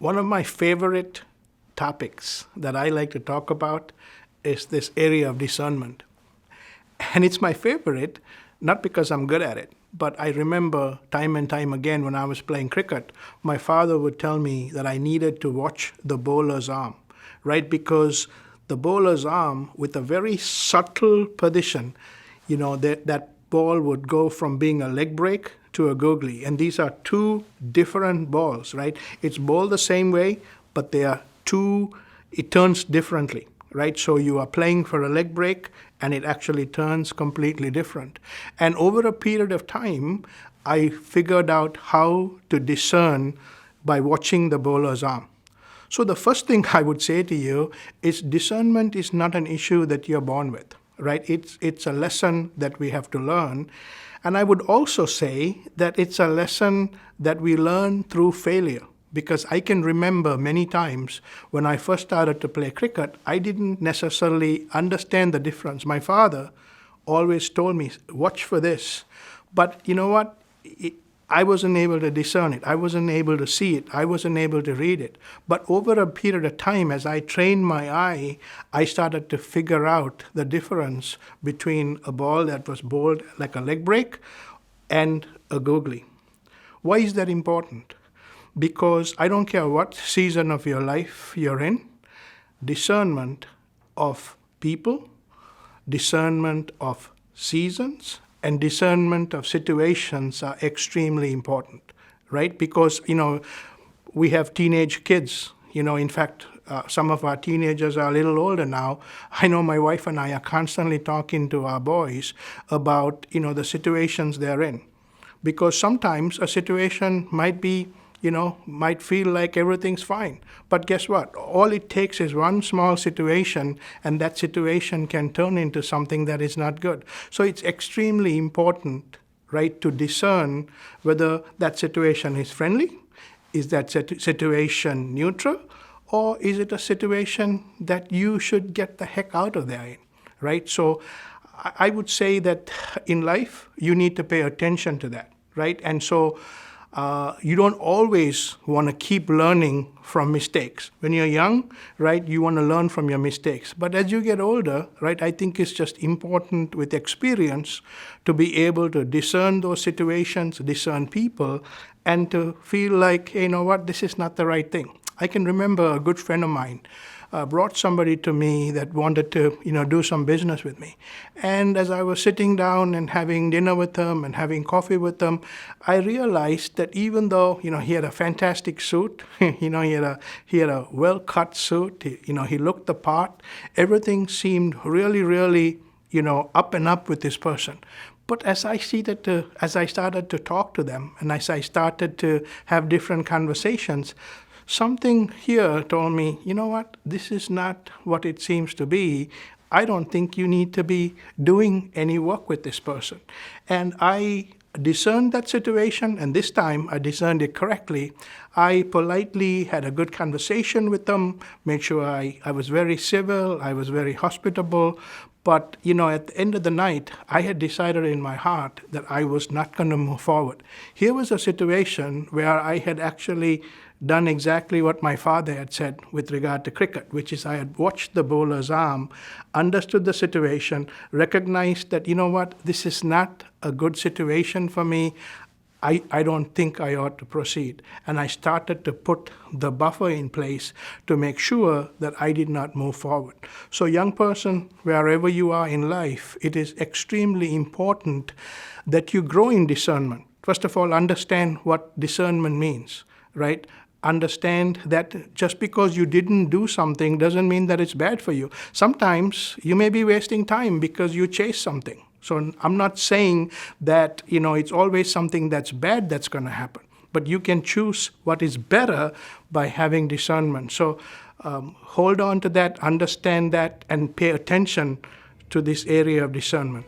One of my favorite topics that I like to talk about is this area of discernment. And it's my favorite, not because I'm good at it, but I remember time and time again when I was playing cricket, my father would tell me that I needed to watch the bowler's arm, right? Because the bowler's arm, with a very subtle position, that ball would go from being a leg break to a googly. And these are two different balls, right? It's bowled the same way, but it turns differently, right? So you are playing for a leg break and it actually turns completely different. And over a period of time, I figured out how to discern by watching the bowler's arm. So the first thing I would say to you is discernment is not an issue that you're born with, right? It's a lesson that we have to learn. And I would also say that it's a lesson that we learn through failure. Because I can remember many times when I first started to play cricket, I didn't necessarily understand the difference. My father always told me, watch for this. But you know what? I wasn't able to discern it. I wasn't able to see it. I wasn't able to read it. But over a period of time, as I trained my eye, I started to figure out the difference between a ball that was bowled like a leg break and a googly. Why is that important? Because I don't care what season of your life you're in, discernment of people, discernment of seasons, and discernment of situations are extremely important, right? Because, we have teenage kids. In fact, some of our teenagers are a little older now. I know my wife and I are constantly talking to our boys about, the situations they're in. Because sometimes a situation might feel like everything's fine. But guess what? All it takes is one small situation, and that situation can turn into something that is not good. So it's extremely important, right, to discern whether that situation is friendly, is that situation neutral, or is it a situation that you should get the heck out of there in, right? So I would say that in life, you need to pay attention to that, right? And so you don't always want to keep learning from mistakes. When you're young, right, you want to learn from your mistakes. But as you get older, right, I think it's just important with experience to be able to discern those situations, discern people, and to feel like, hey, you know what, this is not the right thing. I can remember a good friend of mine brought somebody to me that wanted to, do some business with me. And as I was sitting down and having dinner with them and having coffee with them, I realized that even though, he had a fantastic suit, he had a well-cut suit, he looked the part, everything seemed really, really, up and up with this person. But as I started to talk to them and as I started to have different conversations, something here told me, you know what, this is not what it seems to be. I don't think you need to be doing any work with this person. And I discerned that situation, and this time I discerned it correctly. I politely had a good conversation with them, made sure I was very civil, I was very hospitable. But, at the end of the night, I had decided in my heart that I was not going to move forward. Here was a situation where I had actually done exactly what my father had said with regard to cricket, which is I had watched the bowler's arm, understood the situation, recognized that, this is not a good situation for me. I don't think I ought to proceed. And I started to put the buffer in place to make sure that I did not move forward. So young person, wherever you are in life, it is extremely important that you grow in discernment. First of all, understand what discernment means, right? Understand that just because you didn't do something doesn't mean that it's bad for you. Sometimes you may be wasting time because you chase something. So I'm not saying that, it's always something that's bad that's going to happen. But you can choose what is better by having discernment. So hold on to that, understand that, and pay attention to this area of discernment.